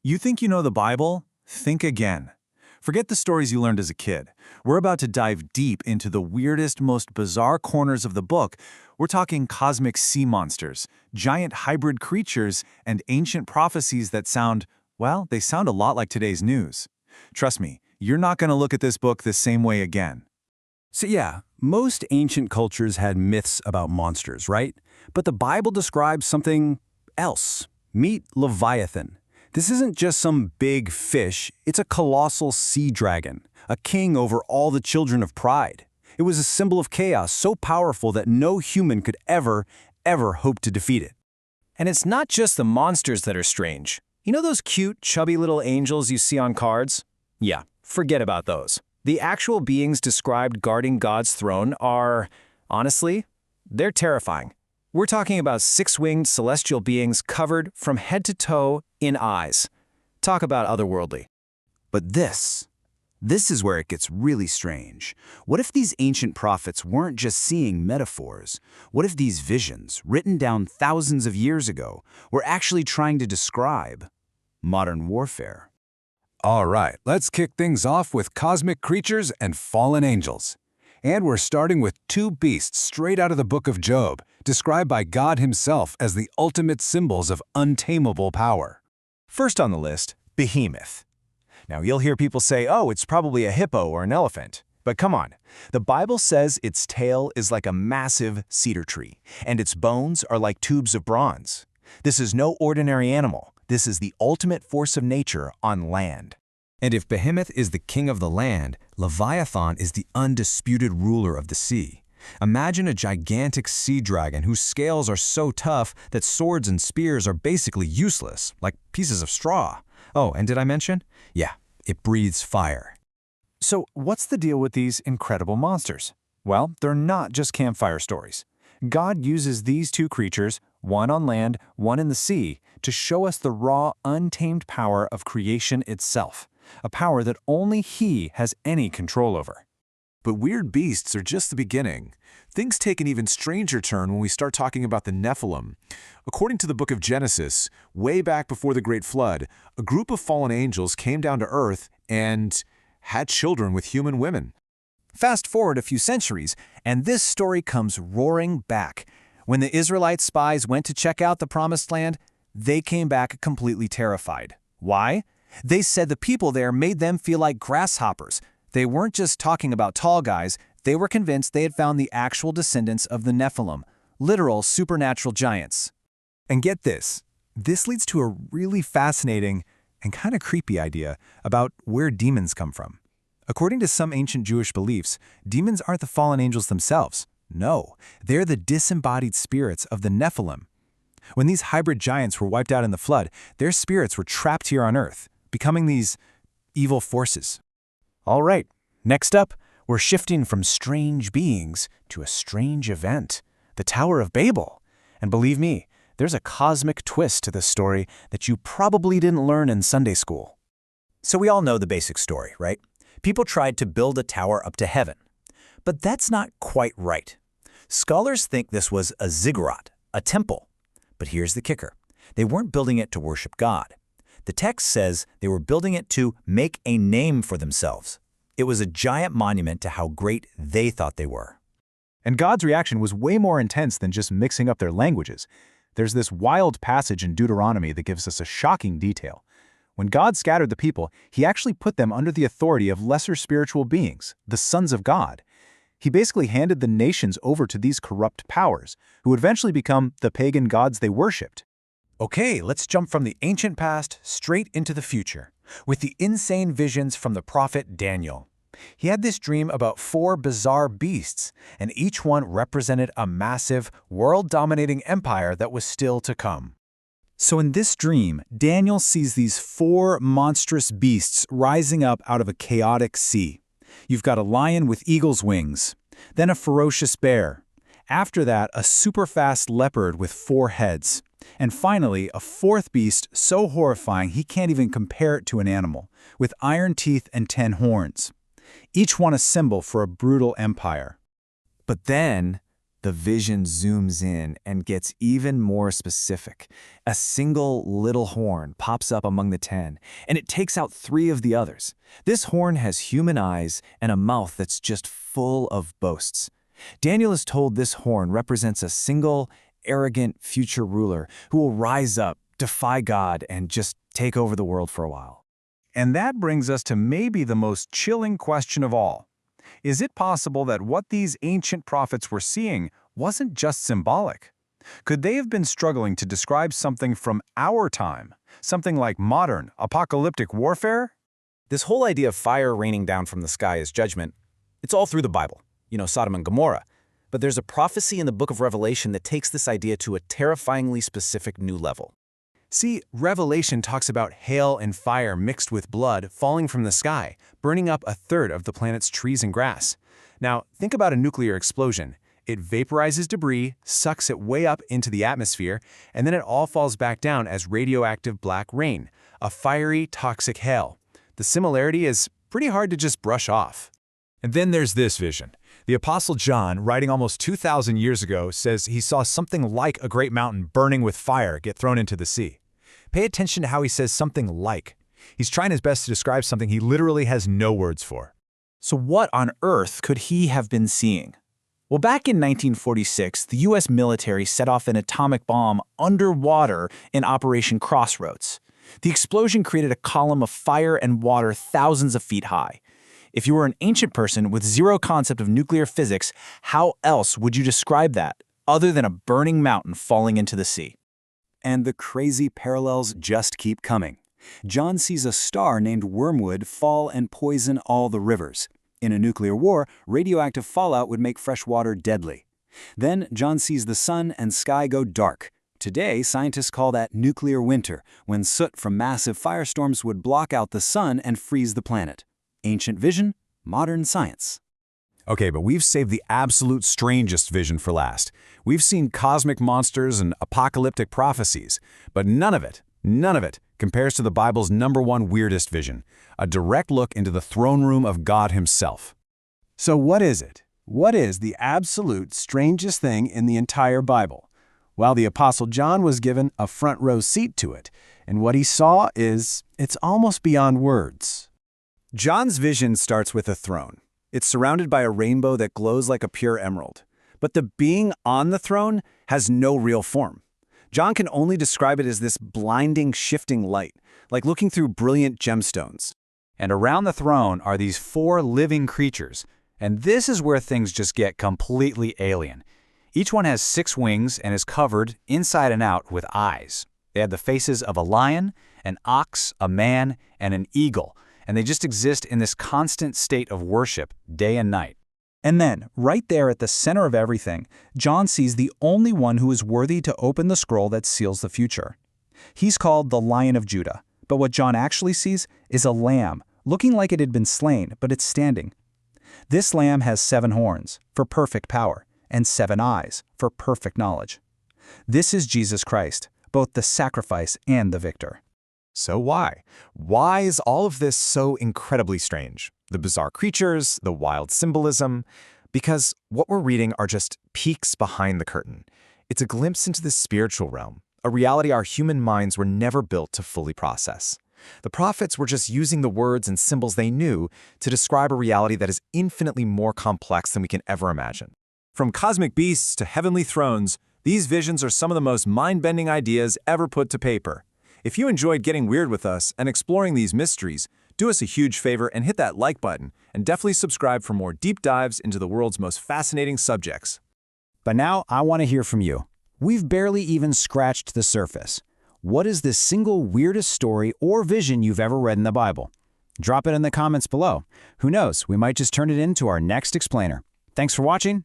You think you know the Bible? Think again. Forget the stories you learned as a kid. We're about to dive deep into the weirdest, most bizarre corners of the book. We're talking cosmic sea monsters, giant hybrid creatures, and ancient prophecies that sound, well, they sound a lot like today's news. Trust me, you're not going to look at this book the same way again. So yeah, most ancient cultures had myths about monsters, right? But the Bible describes something else. Meet Leviathan. This isn't just some big fish, it's a colossal sea dragon, a king over all the children of pride. It was a symbol of chaos so powerful that no human could ever hope to defeat it. And it's not just the monsters that are strange. You know those cute, chubby little angels you see on cards? Yeah, forget about those. The actual beings described guarding God's throne are, honestly, they're terrifying. We're talking about six-winged celestial beings covered from head to toe in eyes. Talk about otherworldly. But this is where it gets really strange. What if these ancient prophets weren't just seeing metaphors? What if these visions, written down thousands of years ago, were actually trying to describe modern warfare? All right, let's kick things off with cosmic creatures and fallen angels. And we're starting with two beasts straight out of the book of Job, described by God himself as the ultimate symbols of untamable power. First on the list, Behemoth. Now, you'll hear people say, oh, it's probably a hippo or an elephant. But come on, the Bible says its tail is like a massive cedar tree, and its bones are like tubes of bronze. This is no ordinary animal. This is the ultimate force of nature on land. And if Behemoth is the king of the land, Leviathan is the undisputed ruler of the sea. Imagine a gigantic sea dragon whose scales are so tough that swords and spears are basically useless, like pieces of straw. Oh, and did I mention? Yeah, it breathes fire. So what's the deal with these incredible monsters? Well, they're not just campfire stories. God uses these two creatures, one on land, one in the sea, to show us the raw, untamed power of creation itself, a power that only He has any control over. But weird beasts are just the beginning. Things take an even stranger turn when we start talking about the Nephilim. According to the book of Genesis, way back before the Great Flood, a group of fallen angels came down to earth and had children with human women. Fast forward a few centuries, and this story comes roaring back. When the Israelite spies went to check out the Promised Land, they came back completely terrified. Why? They said the people there made them feel like grasshoppers. They weren't just talking about tall guys, they were convinced they had found the actual descendants of the Nephilim, literal supernatural giants. And get this leads to a really fascinating and kind of creepy idea about where demons come from. According to some ancient Jewish beliefs, demons aren't the fallen angels themselves. No, they're the disembodied spirits of the Nephilim. When these hybrid giants were wiped out in the flood, their spirits were trapped here on Earth, becoming these evil forces. All right, next up, we're shifting from strange beings to a strange event, the Tower of Babel. And believe me, there's a cosmic twist to this story that you probably didn't learn in Sunday school. So we all know the basic story, right? People tried to build a tower up to heaven. But that's not quite right. Scholars think this was a ziggurat, a temple. But here's the kicker. They weren't building it to worship God. The text says they were building it to make a name for themselves. It was a giant monument to how great they thought they were. And God's reaction was way more intense than just mixing up their languages. There's this wild passage in Deuteronomy that gives us a shocking detail. When God scattered the people, He actually put them under the authority of lesser spiritual beings, the sons of God. He basically handed the nations over to these corrupt powers, who would eventually become the pagan gods they worshipped. Okay, let's jump from the ancient past straight into the future, with the insane visions from the prophet Daniel. He had this dream about 4 bizarre beasts, and each one represented a massive, world-dominating empire that was still to come. So in this dream, Daniel sees these 4 monstrous beasts rising up out of a chaotic sea. You've got a lion with eagle's wings, then a ferocious bear. After that, a super-fast leopard with 4 heads. And finally, a 4th beast so horrifying he can't even compare it to an animal, with iron teeth and 10 horns. Each one a symbol for a brutal empire. But then, The vision zooms in and gets even more specific. A single little horn pops up among the 10, and it takes out 3 of the others. This horn has human eyes and a mouth that's just full of boasts. Daniel is told this horn represents a single, arrogant future ruler who will rise up, defy God, and just take over the world for a while. And that brings us to maybe the most chilling question of all. Is it possible that what these ancient prophets were seeing wasn't just symbolic? Could they have been struggling to describe something from our time, something like modern, apocalyptic warfare? This whole idea of fire raining down from the sky as judgment, it's all through the Bible, Sodom and Gomorrah. But there's a prophecy in the book of Revelation that takes this idea to a terrifyingly specific new level. See, Revelation talks about hail and fire mixed with blood falling from the sky, burning up a third of the planet's trees and grass. Now, think about a nuclear explosion. It vaporizes debris, sucks it way up into the atmosphere, and then it all falls back down as radioactive black rain, a fiery, toxic hail. The similarity is pretty hard to just brush off. And then there's this vision. The Apostle John, writing almost 2,000 years ago, says he saw something like a great mountain burning with fire get thrown into the sea. Pay attention to how he says something like. He's trying his best to describe something he literally has no words for. So what on earth could he have been seeing? Well, back in 1946, the U.S. military set off an atomic bomb underwater in Operation Crossroads. The explosion created a column of fire and water thousands of feet high. If you were an ancient person with zero concept of nuclear physics, how else would you describe that, other than a burning mountain falling into the sea? And the crazy parallels just keep coming. John sees a star named Wormwood fall and poison all the rivers. In a nuclear war, radioactive fallout would make fresh water deadly. Then John sees the sun and sky go dark. Today, scientists call that nuclear winter, when soot from massive firestorms would block out the sun and freeze the planet. Ancient vision, modern science. Okay, but we've saved the absolute strangest vision for last. We've seen cosmic monsters and apocalyptic prophecies, but none of it compares to the Bible's #1 weirdest vision, a direct look into the throne room of God himself. So what is it? What is the absolute strangest thing in the entire Bible? Well, the Apostle John was given a front row seat to it, and what he saw it's almost beyond words. John's vision starts with a throne. It's surrounded by a rainbow that glows like a pure emerald. But the being on the throne has no real form. John can only describe it as this blinding, shifting light, like looking through brilliant gemstones. And around the throne are these 4 living creatures, and this is where things just get completely alien. Each one has 6 wings and is covered, inside and out, with eyes. They have the faces of a lion, an ox, a man, and an eagle, and they just exist in this constant state of worship, day and night. And then, right there at the center of everything, John sees the only one who is worthy to open the scroll that seals the future. He's called the Lion of Judah, but what John actually sees is a lamb, looking like it had been slain, but it's standing. This lamb has 7 horns, for perfect power, and 7 eyes, for perfect knowledge. This is Jesus Christ, both the sacrifice and the victor. So why? Why is all of this so incredibly strange? The bizarre creatures, the wild symbolism? Because what we're reading are just peeks behind the curtain. It's a glimpse into the spiritual realm, a reality our human minds were never built to fully process. The prophets were just using the words and symbols they knew to describe a reality that is infinitely more complex than we can ever imagine. From cosmic beasts to heavenly thrones, these visions are some of the most mind-bending ideas ever put to paper. If you enjoyed getting weird with us and exploring these mysteries, do us a huge favor and hit that like button, and definitely subscribe for more deep dives into the world's most fascinating subjects. But now I want to hear from you. We've barely even scratched the surface. What is the single weirdest story or vision you've ever read in the Bible? Drop it in the comments below. Who knows, we might just turn it into our next explainer. Thanks for watching.